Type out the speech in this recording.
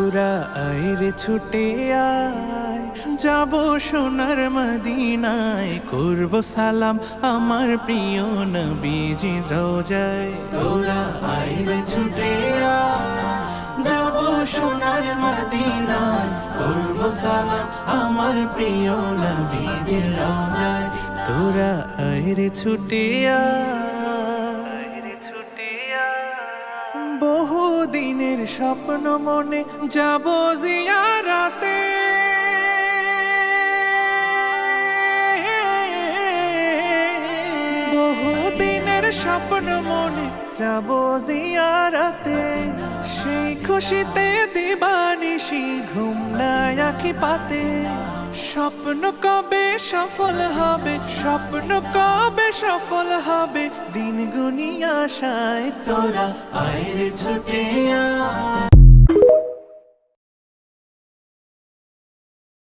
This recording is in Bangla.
তোরা আইরে ছুটে আয়, যাব সোনার মদিনায়, করব সালাম আমার প্রিয় নবীজির রোজায়। তোরা আইরে ছুটে আয়, যাব সোনার মদিনায়, করব সালাম আমার প্রিয় নবীজির রোজায়। তোরা আইরে ছুটে আয়, বহু দিনের স্বপ্ন মনে যাব জিয়ারাতে, বহু দিনের স্বপ্ন মনে যাব জিয়ারাতে, সেই খুশিতে দিবানিশি ঘুম নাই আঁখি পাতে। স্বপ্ন কবে সফল হবে, স্বপ্ন কবে সফল হবে, দিন গুনি আশায় তোরা আইরে ছুটে আয়।